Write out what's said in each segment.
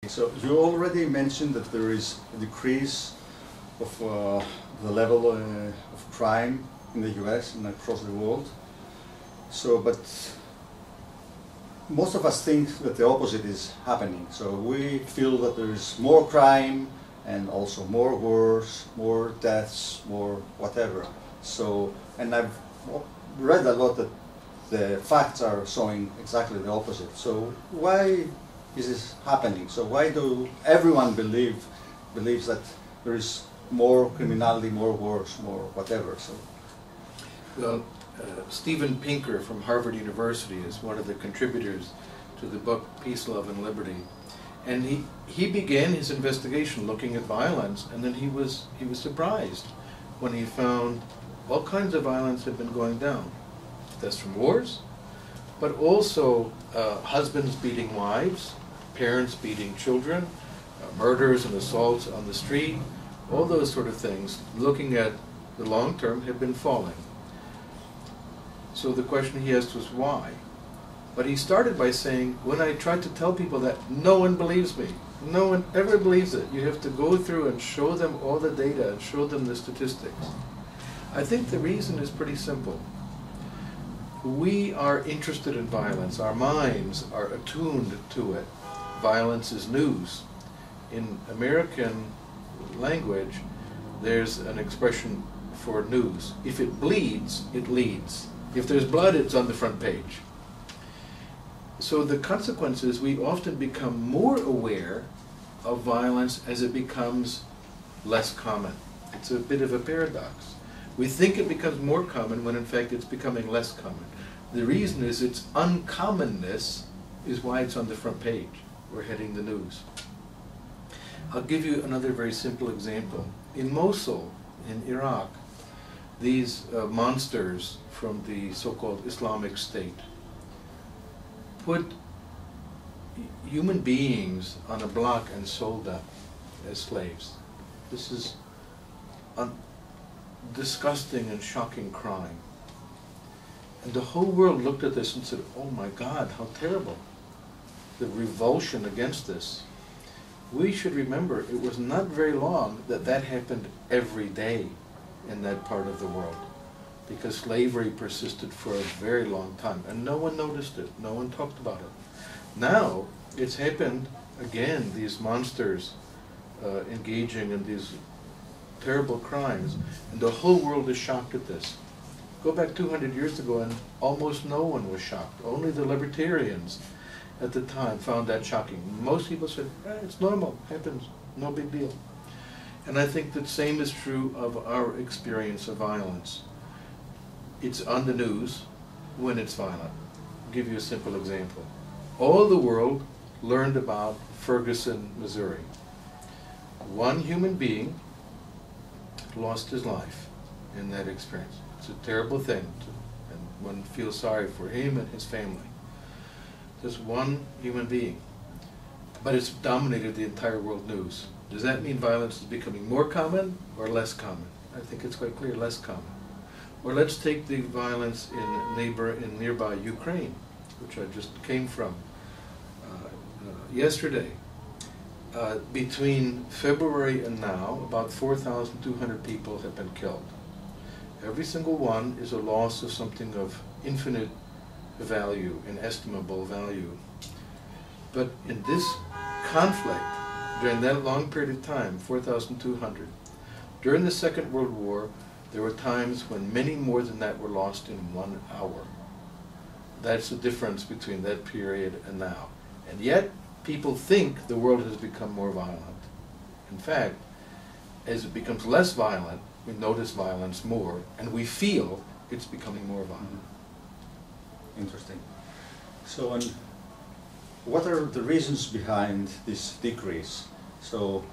So you already mentioned that there is a decrease of the level of crime in the US and across the world. So, but most of us think that the opposite is happening. So we feel that there is more crime and also more wars, more deaths, more whatever. So, and I've read a lot that the facts are showing exactly the opposite. So why is this happening? So why do everyone believes that there is more criminality, more wars, more whatever? So, well, Steven Pinker from Harvard University is one of the contributors to the book Peace, Love, and Liberty. And he began his investigation looking at violence, and then he was surprised when he found all kinds of violence had been going down. That's from wars, but also husbands beating wives, parents beating children, murders and assaults on the street, all those sort of things, looking at the long term, have been falling. So the question he asked was why? But he started by saying, when I tried to tell people that, no one believes me. No one ever believes it. You have to go through and show them all the data and show them the statistics. I think the reason is pretty simple. We are interested in violence. Our minds are attuned to it. Violence is news. In American language, there's an expression for news. If it bleeds, it leads. If there's blood, it's on the front page. So the consequence is we often become more aware of violence as it becomes less common. It's a bit of a paradox. We think it becomes more common when in fact it's becoming less common. The reason is its uncommonness is why it's on the front page. We're heading the news. I'll give you another very simple example. In Mosul, in Iraq, these monsters from the so-called Islamic State put human beings on a block and sold them as slaves. This is a disgusting and shocking crime. And the whole world looked at this and said, oh my God, how terrible. The revulsion against this. We should remember it was not very long that that happened every day in that part of the world, because slavery persisted for a very long time and no one noticed it, no one talked about it. Now it's happened again, these monsters engaging in these terrible crimes, and the whole world is shocked at this. Go back 200 years ago and almost no one was shocked. Only the libertarians at the time found that shocking. Most people said, it's normal, happens, no big deal. And I think the same is true of our experience of violence. It's on the news when it's violent. I'll give you a simple example. All the world learned about Ferguson, Missouri. One human being lost his life in that experience. It's a terrible thing, and one feels sorry for him and his family. Just one human being. But it's dominated the entire world news. Does that mean violence is becoming more common or less common? I think it's quite clear, less common. Or let's take the violence in nearby Ukraine, which I just came from yesterday. Between February and now, about 4,200 people have been killed. Every single one is a loss of something of infinite value, inestimable value. But in this conflict, during that long period of time, 4,200, during the Second World War, there were times when many more than that were lost in 1 hour. That's the difference between that period and now. And yet, people think the world has become more violent. In fact, as it becomes less violent, we notice violence more, and we feel it's becoming more violent. Interesting. So, and what are the reasons behind this decrease? So,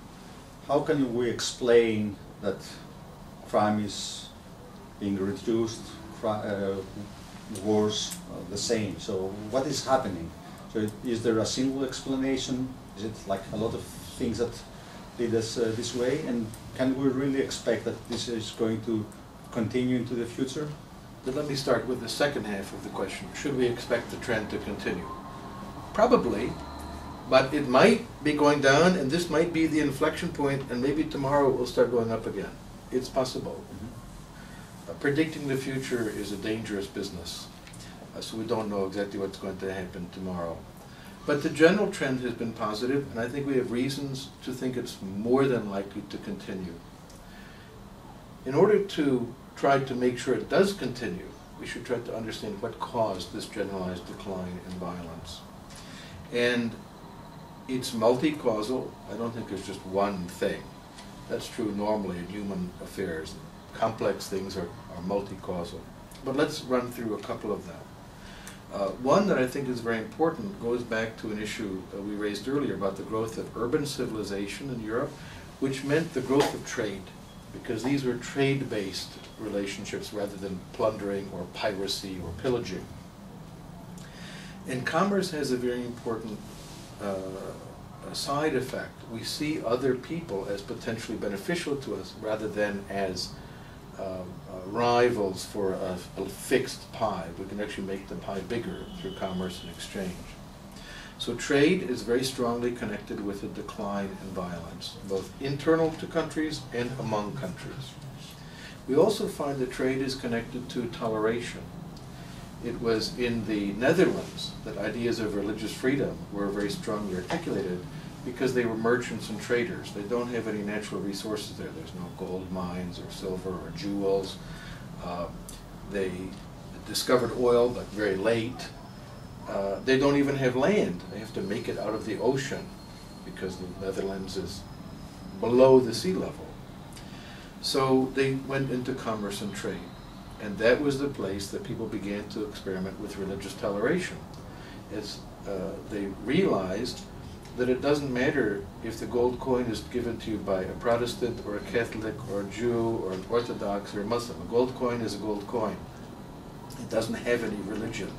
how can we explain that crime is being reduced, wars the same? So, what is happening? So, is there a single explanation? Is it like a lot of things that lead us this way? And can we really expect that this is going to continue into the future? But let me start with the second half of the question. Should we expect the trend to continue? Probably, But it might be going down, and this might be the inflection point, and maybe tomorrow it will start going up again. It's possible. Predicting the future is a dangerous business, so we don't know exactly what's going to happen tomorrow. But the general trend has been positive, and I think we have reasons to think it's more than likely to continue. In order to try to make sure it does continue, we should try to understand what caused this generalized decline in violence. And it's multi-causal. I don't think there's just one thing. That's true normally in human affairs. Complex things are multi-causal. But let's run through a couple of them. One that I think is very important goes back to an issue we raised earlier about the growth of urban civilization in Europe, which meant the growth of trade, because these were trade-based relationships rather than plundering or piracy or pillaging. And commerce has a very important side effect. We see other people as potentially beneficial to us rather than as rivals for a fixed pie. We can actually make the pie bigger through commerce and exchange. So trade is very strongly connected with a decline in violence, both internal to countries and among countries. We also find that trade is connected to toleration. It was in the Netherlands that ideas of religious freedom were very strongly articulated because they were merchants and traders. They don't have any natural resources there. There's no gold mines or silver or jewels. They discovered oil, but very late. They don't even have land. They have to make it out of the ocean because the Netherlands is below the sea level. So they went into commerce and trade. And that was the place that people began to experiment with religious toleration. As they realized that it doesn't matter if the gold coin is given to you by a Protestant or a Catholic or a Jew or an Orthodox or a Muslim. A gold coin is a gold coin. It doesn't have any religion.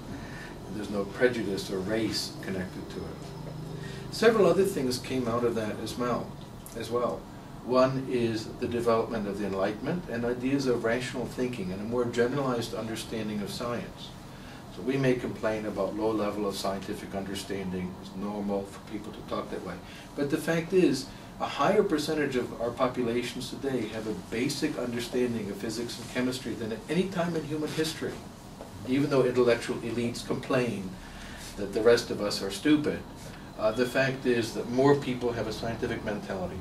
There's no prejudice or race connected to it. Several other things came out of that as well. One is the development of the Enlightenment and ideas of rational thinking and a more generalized understanding of science. So we may complain about low level of scientific understanding. It's normal for people to talk that way. But the fact is, a higher percentage of our populations today have a basic understanding of physics and chemistry than at any time in human history. Even though intellectual elites complain that the rest of us are stupid, the fact is that more people have a scientific mentality.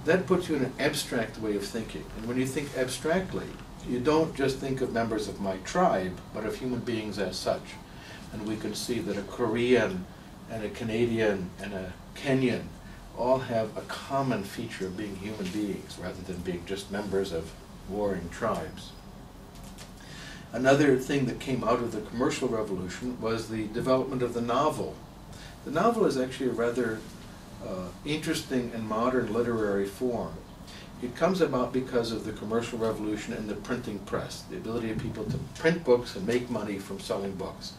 That puts you in an abstract way of thinking. And when you think abstractly, you don't just think of members of my tribe, but of human beings as such. And we can see that a Korean and a Canadian and a Kenyan all have a common feature of being human beings rather than being just members of warring tribes. Another thing that came out of the commercial revolution was the development of the novel. The novel is actually a rather interesting and modern literary form. It comes about because of the commercial revolution and the printing press, the ability of people to print books and make money from selling books.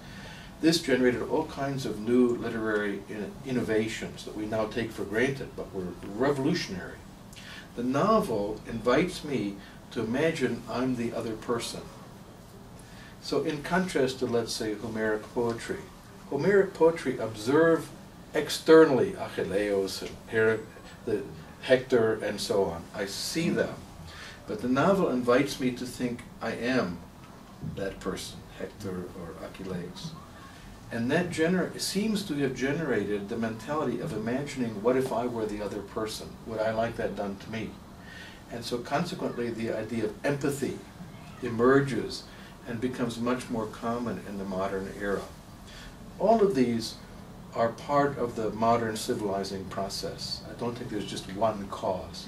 This generated all kinds of new literary innovations that we now take for granted, but were revolutionary. The novel invites me to imagine I'm the other person. So in contrast to, let's say, Homeric poetry observe externally Achilles and Hector and so on. I see them. But the novel invites me to think I am that person, Hector or Achilles. And that seems to have generated the mentality of imagining, what if I were the other person? Would I like that done to me? And so consequently the idea of empathy emerges and becomes much more common in the modern era. All of these are part of the modern civilizing process. I don't think there's just one cause.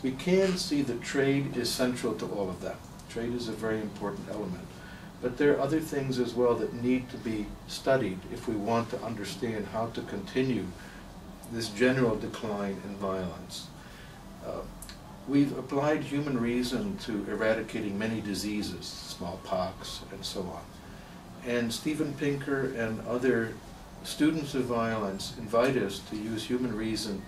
We can see that trade is central to all of that. Trade is a very important element. But there are other things as well that need to be studied if we want to understand how to continue this general decline in violence. We've applied human reason to eradicating many diseases, smallpox and so on. And Steven Pinker and other students of violence invite us to use human reason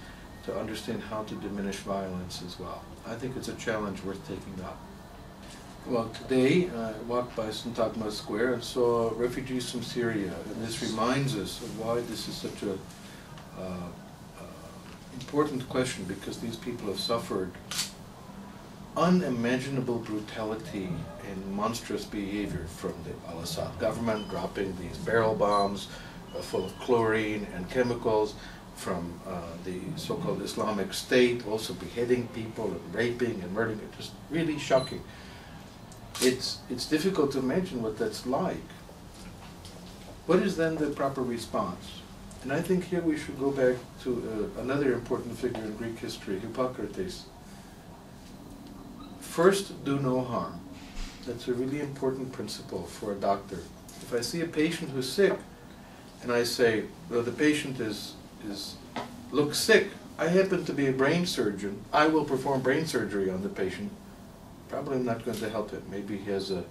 to understand how to diminish violence as well. I think it's a challenge worth taking up. Well, today I walked by Syntagma Square and saw refugees from Syria, and this reminds us of why this is such a important question, because these people have suffered unimaginable brutality and monstrous behavior from the al-Assad government, dropping these barrel bombs full of chlorine and chemicals, from the so-called Islamic State, also beheading people and raping and murdering. It's just really shocking. It's difficult to imagine what that's like. What is then the proper response? And I think here we should go back to another important figure in Greek history, Hippocrates. First, do no harm. That's a really important principle for a doctor. If I see a patient who's sick, and I say, well, the patient looks sick, I happen to be a brain surgeon, I will perform brain surgery on the patient. Probably not going to help him. Maybe he has a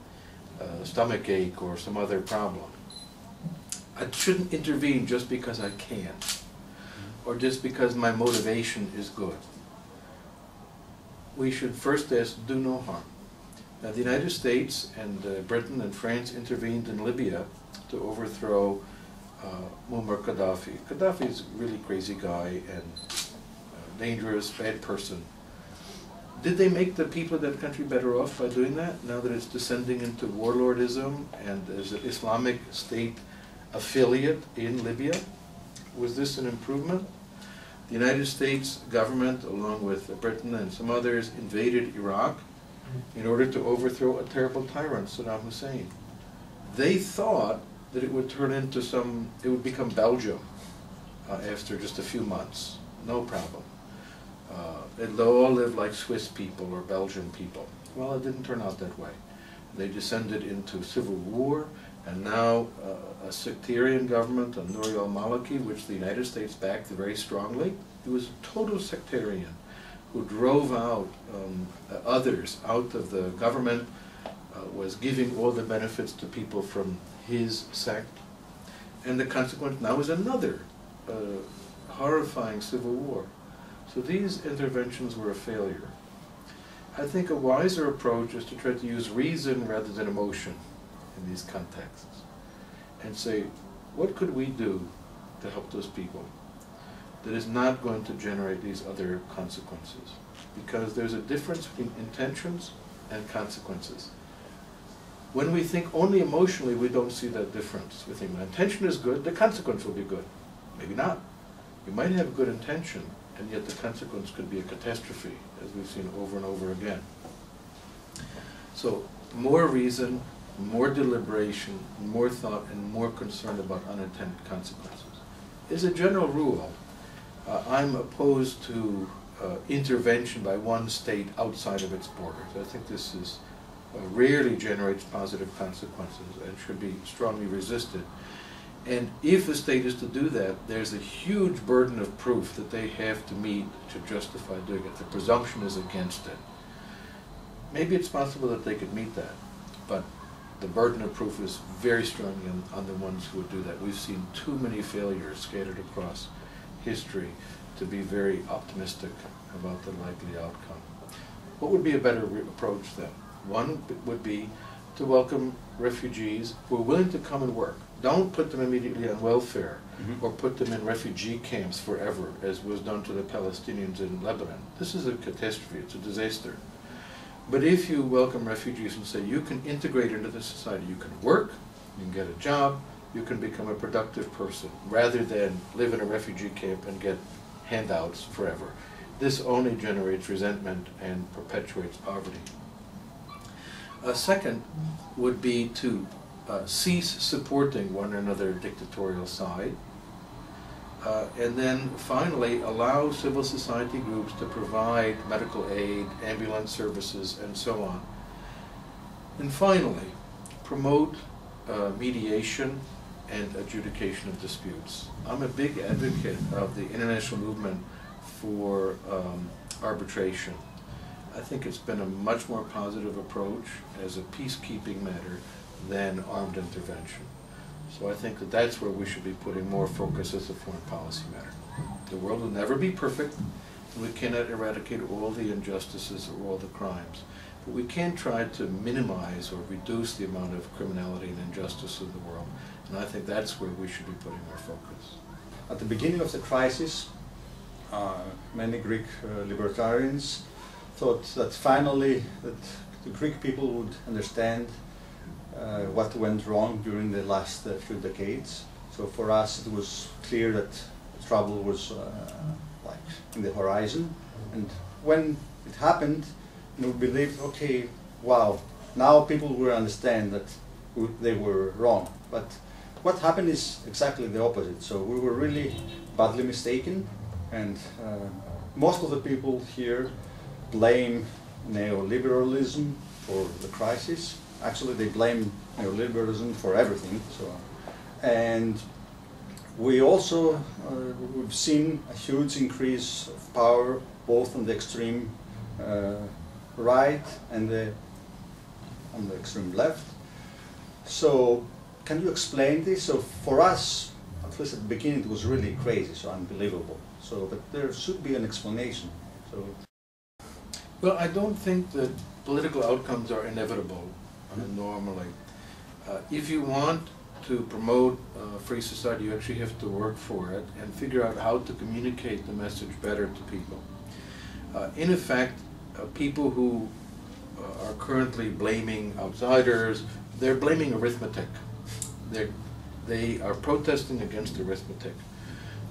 stomach ache or some other problem. I shouldn't intervene just because I can, or just because my motivation is good. We should first ask, do no harm. Now, the United States and Britain and France intervened in Libya to overthrow Muammar Gaddafi. Gaddafi is a really crazy guy and dangerous, bad person. Did they make the people of that country better off by doing that, now that it's descending into warlordism and there's an Islamic State affiliate in Libya? Was this an improvement? The United States government, along with Britain and some others, invaded Iraq in order to overthrow a terrible tyrant, Saddam Hussein. They thought that it would turn into it would become Belgium after just a few months. No problem. They'd all live like Swiss people or Belgian people. Well, it didn't turn out that way. They descended into civil war, and now a sectarian government of Nouri al-Maliki, which the United States backed very strongly. He was a total sectarian who drove out others out of the government, was giving all the benefits to people from his sect. And the consequence now is another horrifying civil war. So these interventions were a failure. I think a wiser approach is to try to use reason rather than emotion in these contexts, and say, what could we do to help those people that is not going to generate these other consequences? Because there's a difference between intentions and consequences. When we think only emotionally, we don't see that difference. We think, my intention is good, the consequence will be good. Maybe not. You might have good intention, and yet the consequence could be a catastrophe, as we've seen over and over again. So, more reason, more deliberation, more thought, and more concern about unintended consequences. As a general rule, I'm opposed to intervention by one state outside of its borders. I think this rarely generates positive consequences and should be strongly resisted. And if a state is to do that, there's a huge burden of proof that they have to meet to justify doing it. The presumption is against it. Maybe it's possible that they could meet that, but the burden of proof is very strongly on the ones who would do that. We've seen too many failures scattered across history to be very optimistic about the likely outcome. What would be a better approach then? One would be to welcome refugees who are willing to come and work. Don't put them immediately on welfare or put them in refugee camps forever, as was done to the Palestinians in Lebanon. This is a catastrophe, it's a disaster. But if you welcome refugees and say, you can integrate into the society, you can work, you can get a job, you can become a productive person, rather than live in a refugee camp and get handouts forever. This only generates resentment and perpetuates poverty. A second would be to cease supporting one another dictatorial side, and then finally allow civil society groups to provide medical aid, ambulance services, and so on. And finally, promote mediation and adjudication of disputes. I'm a big advocate of the international movement for arbitration. I think it's been a much more positive approach as a peacekeeping matter than armed intervention. So I think that that's where we should be putting more focus as a foreign policy matter. The world will never be perfect. We cannot eradicate all the injustices or all the crimes. But we can try to minimize or reduce the amount of criminality and injustice in the world. And I think that's where we should be putting our focus. At the beginning of the crisis, many Greek libertarians thought that finally that the Greek people would understand what went wrong during the last few decades. So for us it was clear that trouble was like in the horizon. And when it happened, we believed, okay, wow, now people will understand that they were wrong. But what happened is exactly the opposite. So we were really badly mistaken, and most of the people here blame neoliberalism for the crisis. Actually, they blame neoliberalism for everything. So, and we also we've seen a huge increase of power both on the extreme right and on the extreme left. So, can you explain this? So, for us, at least at the beginning, it was really crazy, so unbelievable. So, but there should be an explanation. So. Well, I don't think that political outcomes are inevitable normally. If you want to promote a free society, you actually have to work for it and figure out how to communicate the message better to people. In effect, people who are currently blaming outsiders, they're blaming arithmetic. They are protesting against arithmetic.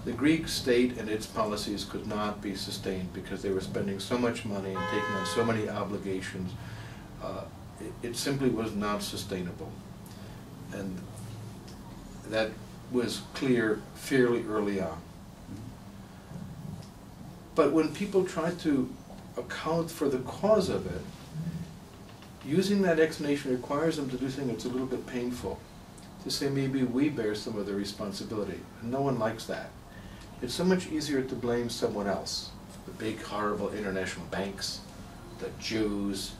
The Greek state and its policies could not be sustained because they were spending so much money and taking on so many obligations. It simply was not sustainable. And that was clear fairly early on. But when people try to account for the cause of it, using that explanation requires them to do something that's a little bit painful. To say maybe we bear some of the responsibility, and no one likes that. It's so much easier to blame someone else. The big, horrible international banks, the Jews,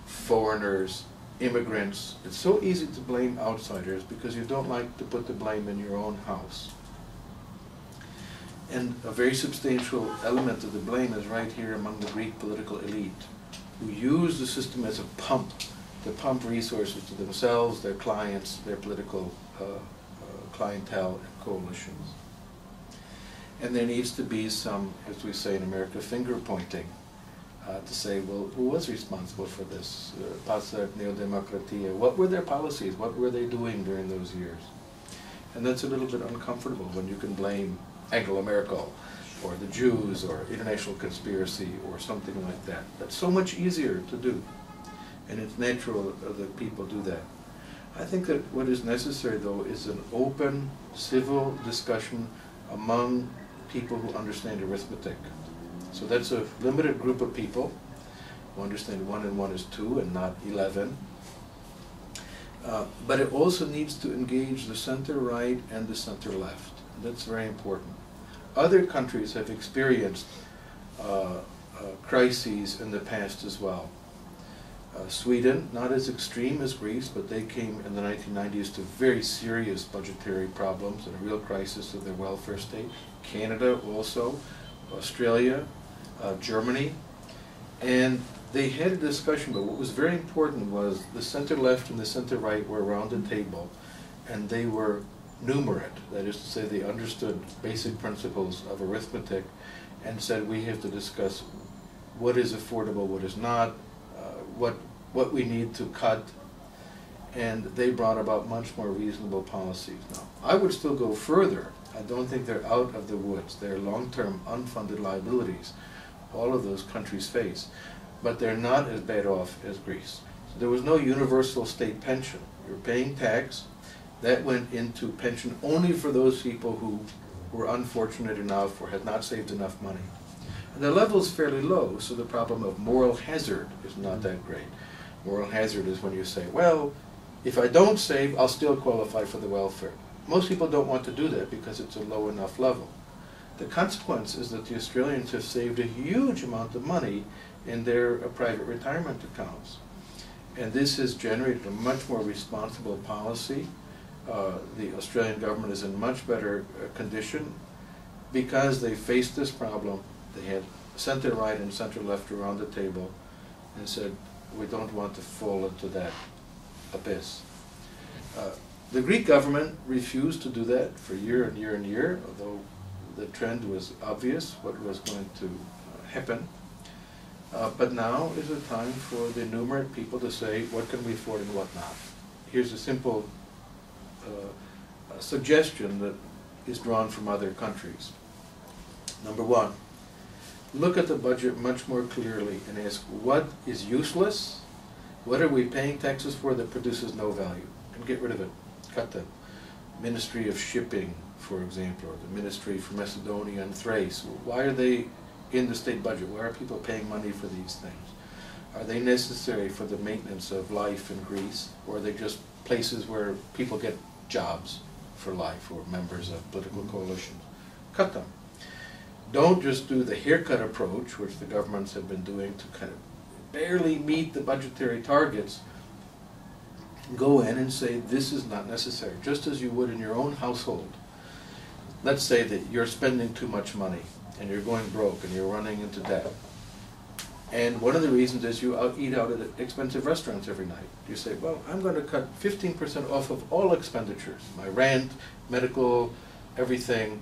foreigners, immigrants. It's so easy to blame outsiders because you don't like to put the blame in your own house. And a very substantial element of the blame is right here among the Greek political elite, who use the system as a pump to pump resources to themselves, their clients, their political clientele and coalitions. And there needs to be some, as we say in America, finger pointing to say, well, who was responsible for this? Passer Neodemokratia. What were their policies? What were they doing during those years? And that's a little bit uncomfortable when you can blame Angela Merkel or the Jews or international conspiracy or something like that. That's so much easier to do. And it's natural that people do that. I think that what is necessary, though, is an open, civil discussion among people who understand arithmetic. So that's a limited group of people who understand 1 and 1 is 2 and not 11. But it also needs to engage the center-right and the center-left. That's very important. Other countries have experienced crises in the past as well. Sweden, not as extreme as Greece, but they came in the 1990s to very serious budgetary problems and a real crisis of their welfare state. Canada also, Australia, Germany. And they had a discussion, but what was very important was the center-left and the center-right were around the table, and they were numerate. That is to say, they understood basic principles of arithmetic and said we have to discuss what is affordable, what is not, what we need to cut, and they brought about much more reasonable policies. Now, I would still go further. I don't think they're out of the woods. They're long-term unfunded liabilities all of those countries face, but they're not as bad off as Greece. So there was no universal state pension. You're paying tax. That went into pension only for those people who were unfortunate enough or had not saved enough money. And the level is fairly low, so the problem of moral hazard is not that great. Moral hazard is when you say, well, if I don't save, I'll still qualify for the welfare. Most people don't want to do that because it's a low enough level. The consequence is that the Australians have saved a huge amount of money in their private retirement accounts. And this has generated a much more responsible policy. The Australian government is in much better condition because they faced this problem. They had center-right and center-left around the table and said, we don't want to fall into that abyss. The Greek government refused to do that for year and year and year, although the trend was obvious what was going to happen. But now is a time for the numerate people to say what can we afford and what not. Here's a simple suggestion that is drawn from other countries. Number one, look at the budget much more clearly and ask what is useless, what are we paying taxes for that produces no value, and get rid of it. Cut them. Ministry of Shipping, for example, or the Ministry for Macedonia and Thrace. Why are they in the state budget? Why are people paying money for these things? Are they necessary for the maintenance of life in Greece, or are they just places where people get jobs for life, or members of political coalitions? Cut them. Don't just do the haircut approach, which the governments have been doing to kind of barely meet the budgetary targets. Go in and say this is not necessary, just as you would in your own household. Let's say that you're spending too much money and you're going broke and you're running into debt. And one of the reasons is you eat out at expensive restaurants every night. You say, well, I'm going to cut 15% off of all expenditures, my rent, medical, everything,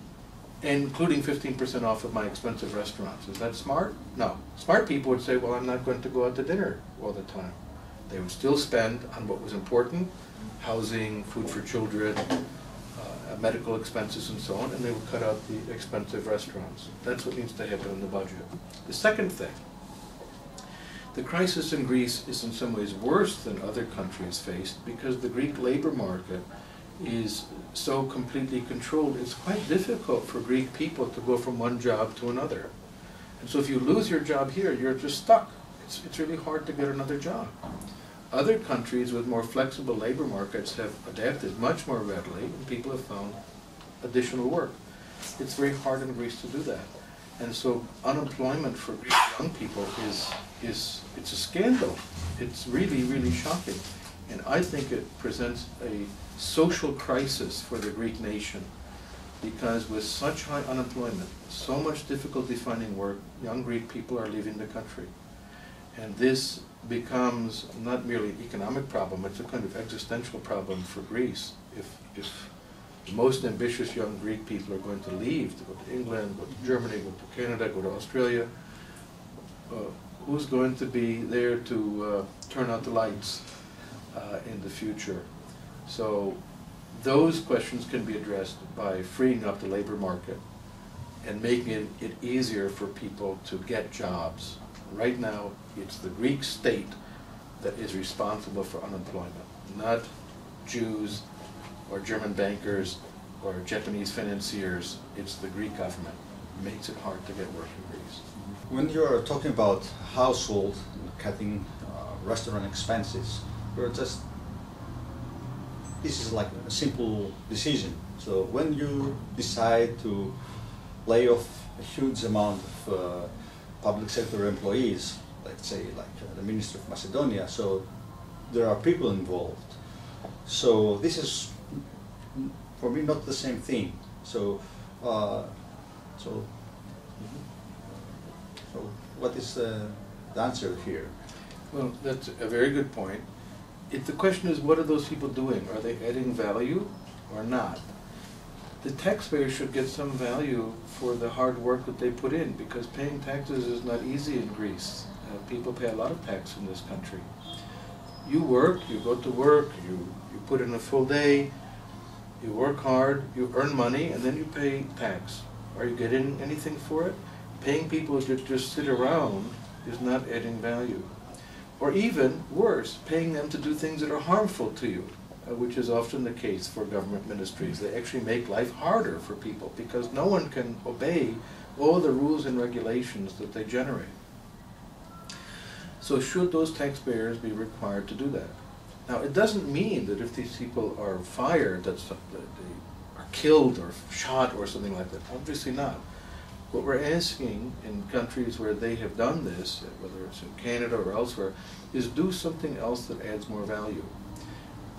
including 15% off of my expensive restaurants. Is that smart? No. Smart people would say, well, I'm not going to go out to dinner all the time. They would still spend on what was important, housing, food for children, medical expenses and so on, and they would cut out the expensive restaurants. That's what needs to happen in the budget. The second thing, the crisis in Greece is in some ways worse than other countries faced because the Greek labor market is so completely controlled. It's quite difficult for Greek people to go from one job to another. And so if you lose your job here, you're just stuck. It's really hard to get another job. Other countries with more flexible labor markets have adapted much more readily, and people have found additional work. It's very hard in Greece to do that. And so unemployment for Greek young people it's a scandal. It's really, really shocking. And I think it presents a social crisis for the Greek nation, because with such high unemployment, so much difficulty finding work, young Greek people are leaving the country. And this becomes not merely an economic problem, it's a kind of existential problem for Greece. If the most ambitious young Greek people are going to leave, to go to England, go to Germany, go to Canada, go to Australia, who's going to be there to turn out the lights in the future? So those questions can be addressed by freeing up the labor market and making it easier for people to get jobs. Right now, it's the Greek state that is responsible for unemployment, not Jews or German bankers or Japanese financiers. It's the Greek government. It makes it hard to get work in Greece. When you're talking about household cutting restaurant expenses, this is like a simple decision. So when you decide to lay off a huge amount of public sector employees, let's say like the Minister of Macedonia, so there are people involved. So this is, for me, not the same thing. So what is the answer here? Well, that's a very good point. The question is, what are those people doing? Are they adding value or not? The taxpayer should get some value for the hard work that they put in, because paying taxes is not easy in Greece. People pay a lot of tax in this country. You work, you go to work, you put in a full day, you work hard, you earn money, and then you pay tax. Are you getting anything for it? Paying people to just sit around is not adding value. Or even worse, paying them to do things that are harmful to you, which is often the case for government ministries. They actually make life harder for people because no one can obey all the rules and regulations that they generate. So should those taxpayers be required to do that? Now, it doesn't mean that if these people are fired, that they are killed or shot or something like that. Obviously not. What we're asking in countries where they have done this, whether it's in Canada or elsewhere, is do something else that adds more value.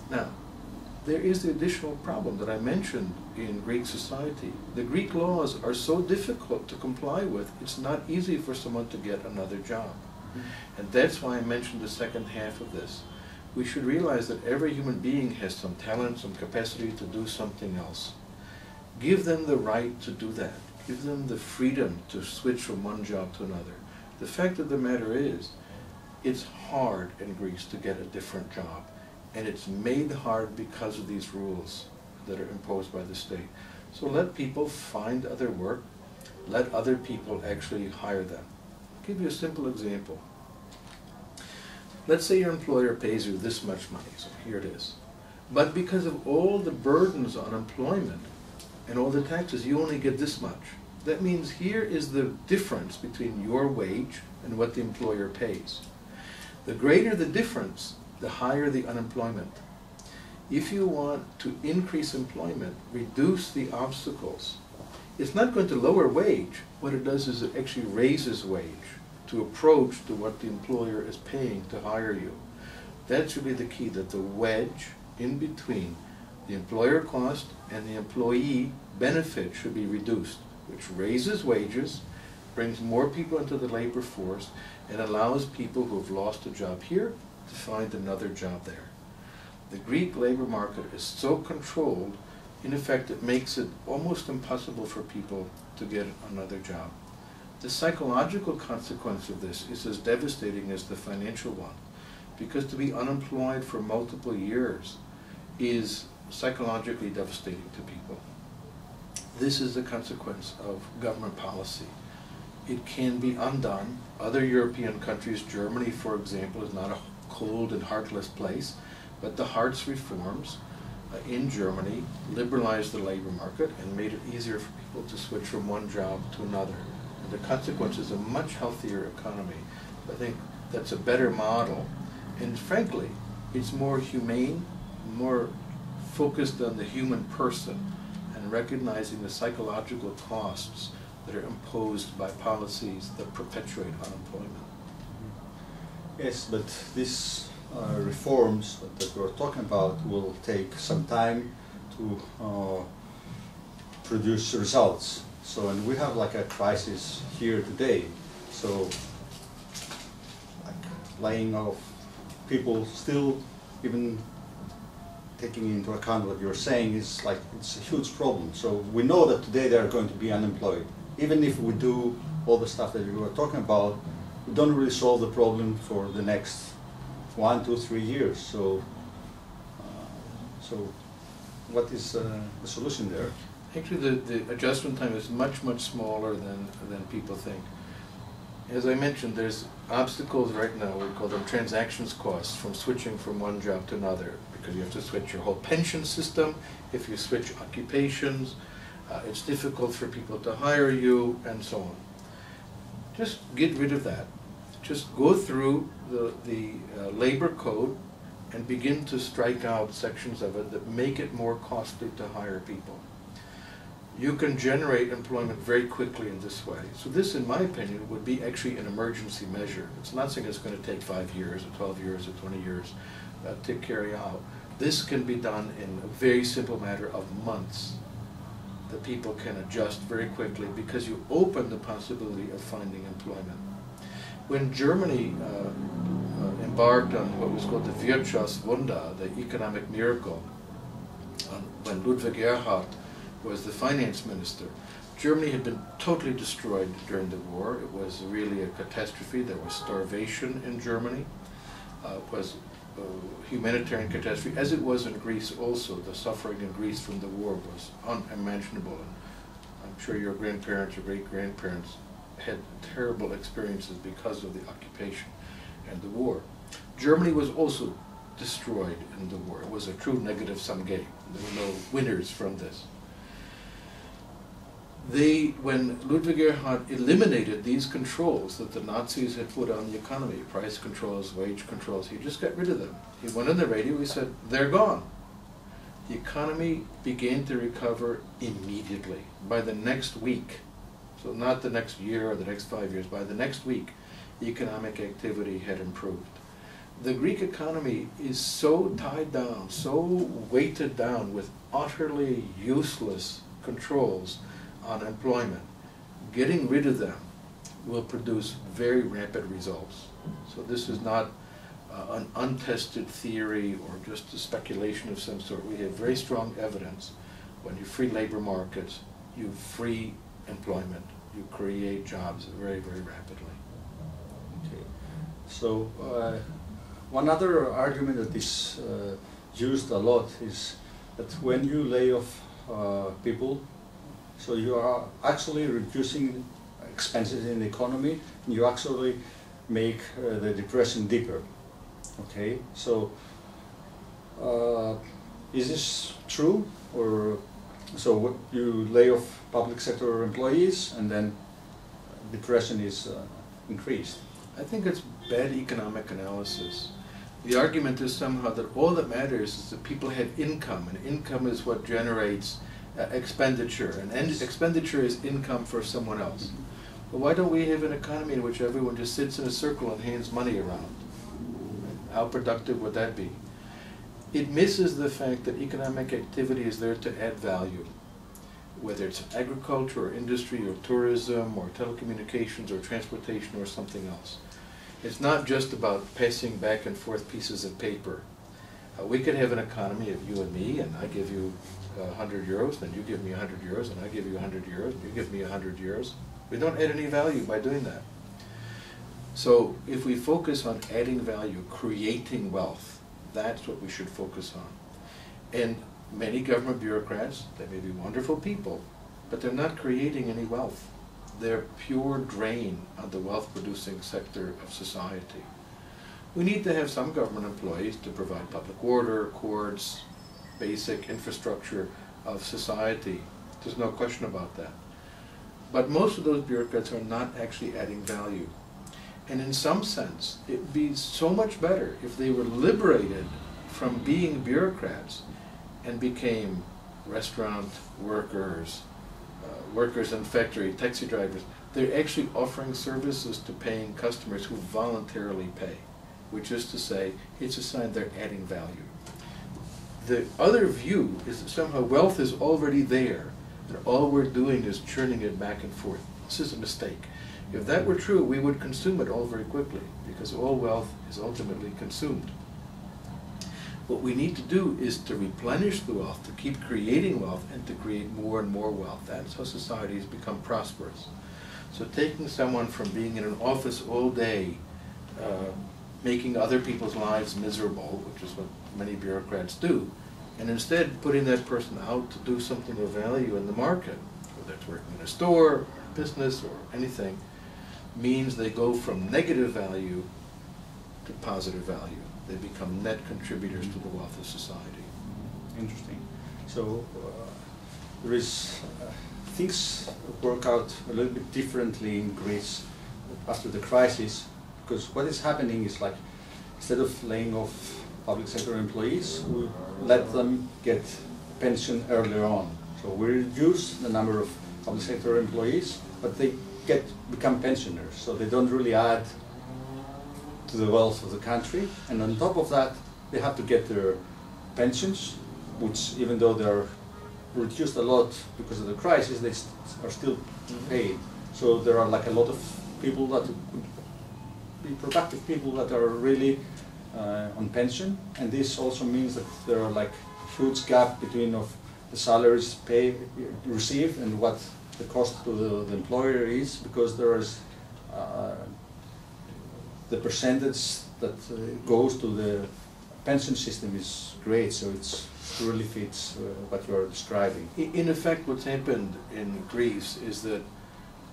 Now, there is the additional problem that I mentioned in Greek society. The Greek laws are so difficult to comply with, it's not easy for someone to get another job. And that's why I mentioned the second half of this. we should realize that every human being has some talent, some capacity to do something else. Give them the right to do that. Give them the freedom to switch from one job to another. The fact of the matter is, it's hard in Greece to get a different job, and it's made hard because of these rules that are imposed by the state. So let people find other work, let other people actually hire them. I'll give you a simple example. Let's say your employer pays you this much money, so here it is. But because of all the burdens on employment and all the taxes, you only get this much. That means here is the difference between your wage and what the employer pays. The greater the difference, the higher the unemployment. If you want to increase employment, reduce the obstacles. It's not going to lower wage. What it does is it actually raises wage to approach to what the employer is paying to hire you. That's really the key, that the wedge in between the employer cost and the employee benefit should be reduced, which raises wages, brings more people into the labor force, and allows people who have lost a job here to find another job there. The Greek labor market is so controlled, in effect, it makes it almost impossible for people to get another job. The psychological consequence of this is as devastating as the financial one, because to be unemployed for multiple years is psychologically devastating to people. This is the consequence of government policy. It can be undone. Other European countries, Germany, for example, is not a cold and heartless place, but the Hartz reforms in Germany liberalized the labor market and made it easier for people to switch from one job to another. And the consequence is a much healthier economy. I think that's a better model, and frankly, it's more humane, more focused on the human person, and recognizing the psychological costs that are imposed by policies that perpetuate unemployment. Yes, but these reforms that we're talking about will take some time to produce results. So, and we have like a crisis here today. So, like laying off people, still even taking into account what you're saying, is like, it's a huge problem. So we know that today they are going to be unemployed. Even if we do all the stuff that you were talking about, we don't really solve the problem for the next 1, 2, 3 years. So, what is the solution there? Actually, the adjustment time is much, much smaller than people think. As I mentioned, there's obstacles right now, we call them transactions costs, from switching from one job to another, because you have to switch your whole pension system. If you switch occupations, it's difficult for people to hire you, and so on. Just get rid of that. Just go through the labor code and begin to strike out sections of it that make it more costly to hire people. You can generate employment very quickly in this way. So this, in my opinion, would be actually an emergency measure. It's not saying it's going to take 5 years or 12 years or 20 years to carry out. This can be done in a very simple matter of months. The people can adjust very quickly because you open the possibility of finding employment. When Germany embarked on what was called the Wirtschaftswunder, the economic miracle, when Ludwig Erhard was the finance minister, Germany had been totally destroyed during the war. It was really a catastrophe. There was starvation in Germany. It was a humanitarian catastrophe, as it was in Greece also. The suffering in Greece from the war was unimaginable. And I'm sure your grandparents or great-grandparents had terrible experiences because of the occupation and the war. Germany was also destroyed in the war. It was a true negative-sum game. There were no winners from this. When Ludwig Erhard eliminated these controls that the Nazis had put on the economy, price controls, wage controls, he just got rid of them. He went on the radio, he said, they're gone. The economy began to recover immediately, by the next week. So not the next year or the next 5 years, by the next week, the economic activity had improved. The Greek economy is so tied down, so weighted down with utterly useless controls on employment. Getting rid of them will produce very rapid results. So this is not an untested theory or just a speculation of some sort. We have very strong evidence. When you free labor markets, you free employment. You create jobs very, very rapidly. Okay. So one other argument that is used a lot is that when you lay off people, so you are actually reducing expenses in the economy, and you actually make the depression deeper. Okay, so is this true, or so you lay off public sector employees and then depression is increased? I think it's bad economic analysis. The argument is somehow that all that matters is that people have income, and income is what generates expenditure, and expenditure is income for someone else. But why don't we have an economy in which everyone just sits in a circle and hands money around? How productive would that be? It misses the fact that economic activity is there to add value, whether it's agriculture or industry or tourism or telecommunications or transportation or something else. It's not just about passing back and forth pieces of paper. We could have an economy of you and me, and I give you 100 euros, then you give me 100 euros, and I give you 100 euros, and you give me 100 euros. We don't add any value by doing that. So if we focus on adding value, creating wealth, that's what we should focus on. And many government bureaucrats, they may be wonderful people, but they're not creating any wealth. They're pure drain on the wealth-producing sector of society. We need to have some government employees to provide public order, courts, basic infrastructure of society. There's no question about that. But most of those bureaucrats are not actually adding value. And in some sense, it would be so much better if they were liberated from being bureaucrats and became restaurant workers, workers in factory, taxi drivers. They're actually offering services to paying customers who voluntarily pay, which is to say, it's a sign they're adding value. The other view is that somehow wealth is already there, and all we're doing is churning it back and forth. This is a mistake. If that were true, we would consume it all very quickly, because all wealth is ultimately consumed. What we need to do is to replenish the wealth, to keep creating wealth, and to create more and more wealth. That's how societies become prosperous. So taking someone from being in an office all day, making other people's lives miserable, which is what many bureaucrats do, and instead putting that person out to do something of value in the market, whether it's working in a store, or a business, or anything, means they go from negative value to positive value. They become net contributors to the wealth of society. Interesting. So there is things work out a little bit differently in Greece after the crisis, because what is happening is, like, instead of laying off public sector employees, we let them get pension earlier on. So we reduce the number of public sector employees, but they become pensioners, so they don't really add to the wealth of the country. And on top of that, they have to get their pensions, which, even though they are reduced a lot because of the crisis, they are still paid. So there are like a lot of people that could be productive people that are really on pension, and this also means that there are like huge gap between of the salaries received and what the cost to the employer is, because there is the percentage that goes to the pension system is great, so it really fits what you are describing. In effect, what's happened in Greece is that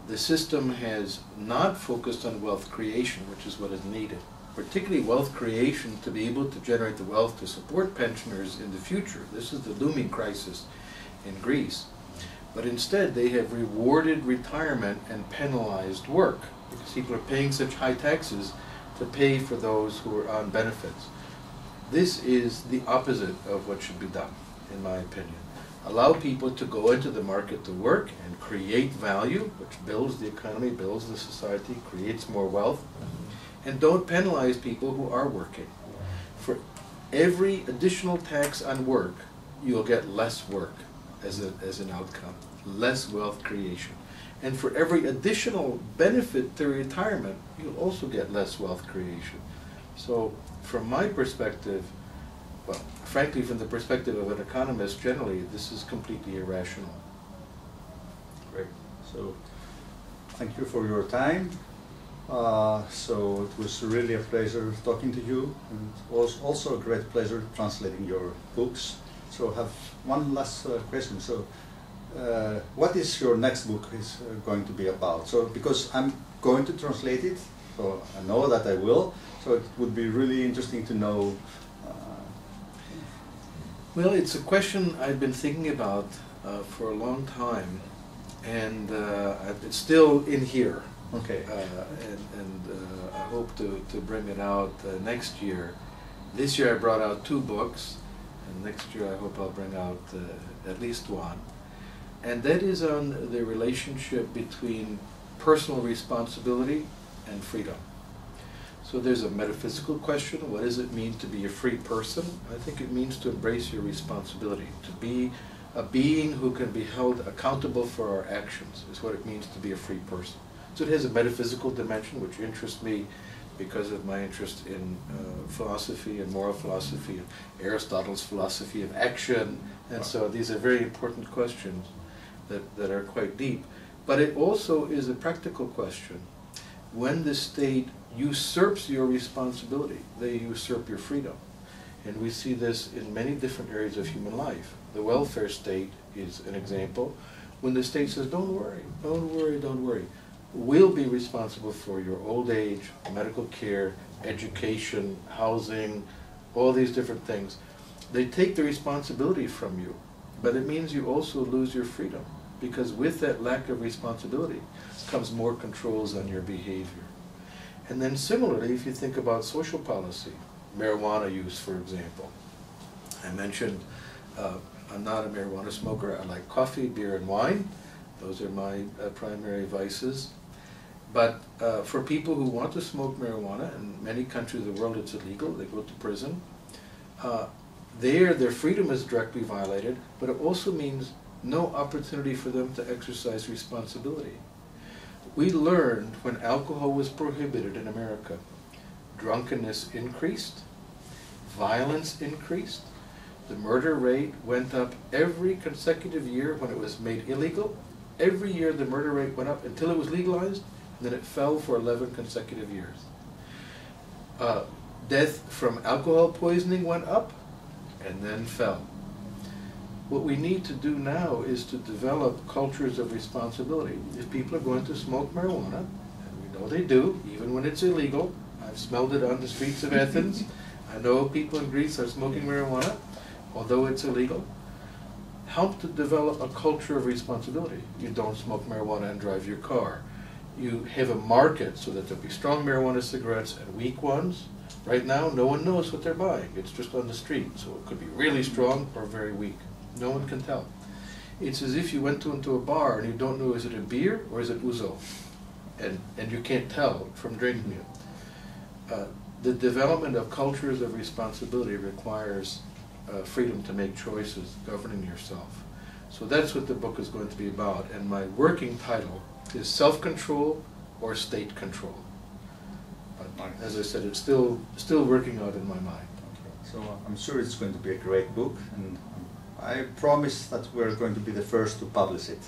the system has not focused on wealth creation, which is what is needed, particularly wealth creation to be able to generate the wealth to support pensioners in the future. This is the looming crisis in Greece. But instead, they have rewarded retirement and penalized work, because people are paying such high taxes to pay for those who are on benefits. This is the opposite of what should be done, in my opinion. Allow people to go into the market to work and create value, which builds the economy, builds the society, creates more wealth, and don't penalize people who are working. For every additional tax on work, you'll get less work as an outcome, less wealth creation. And for every additional benefit to retirement, you'll also get less wealth creation. So from my perspective, well, frankly, from the perspective of an economist generally, this is completely irrational. Great. So, thank you for your time. So it was really a pleasure talking to you, and it was also a great pleasure translating your books. So I have one last question. So what is your next book is going to be about? So because I'm going to translate it, so I know that I will, so it would be really interesting to know. Well, it's a question I've been thinking about for a long time, and it's still in here. Okay. I hope to bring it out next year. This year I brought out 2 books, and next year I hope I'll bring out at least one. And that is on the relationship between personal responsibility and freedom. So there's a metaphysical question: what does it mean to be a free person? I think it means to embrace your responsibility, to be a being who can be held accountable for our actions, is what it means to be a free person. So it has a metaphysical dimension, which interests me because of my interest in philosophy and moral philosophy, and Aristotle's philosophy of action, and so these are very important questions that are quite deep. But it also is a practical question. When the state usurps your responsibility, they usurp your freedom. And we see this in many different areas of human life. The welfare state is an example. When the state says, don't worry, don't worry, don't worry. We'll be responsible for your old age, medical care, education, housing, all these different things. They take the responsibility from you, but it means you also lose your freedom, because with that lack of responsibility comes more controls on your behavior. And then similarly, if you think about social policy, marijuana use, for example. I mentioned I'm not a marijuana smoker. I like coffee, beer, and wine. Those are my primary vices. But for people who want to smoke marijuana, in many countries of the world it's illegal, they go to prison. Their freedom is directly violated, but it also means no opportunity for them to exercise responsibility. We learned when alcohol was prohibited in America, drunkenness increased, violence increased, the murder rate went up every consecutive year when it was made illegal. Every year the murder rate went up until it was legalized, and then it fell for 11 consecutive years. Death from alcohol poisoning went up and then fell. What we need to do now is to develop cultures of responsibility. If people are going to smoke marijuana, and we know they do, even when it's illegal, I've smelled it on the streets of Athens, I know people in Greece are smoking marijuana, although it's illegal, help to develop a culture of responsibility. You don't smoke marijuana and drive your car. You have a market so that there'll be strong marijuana cigarettes and weak ones. Right now, no one knows what they're buying. It's just on the street, so it could be really strong or very weak. No one can tell. It's as if you went into a bar and you don't know, is it a beer or is it ouzo? And you can't tell from drinking it. The development of cultures of responsibility requires freedom to make choices, governing yourself. So that's what the book is going to be about. And my working title is Self-Control or State Control. But as I said, it's still working out in my mind. Okay. So I'm sure it's going to be a great book, and I promise that we're going to be the first to publish it,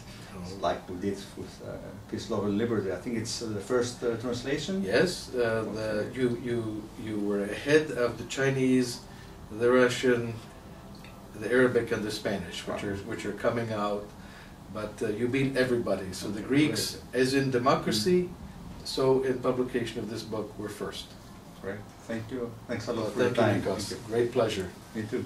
like we did with Peace, Love, and Liberty. I think it's the first translation. Yes, you were ahead of the Chinese, the Russian, the Arabic, and the Spanish, which are coming out. But you beat everybody. So the Greeks, as in democracy, so in publication of this book, were first. Great. Thank you. Thanks a lot for Thank your you, time. Nikos. Great pleasure. Me too.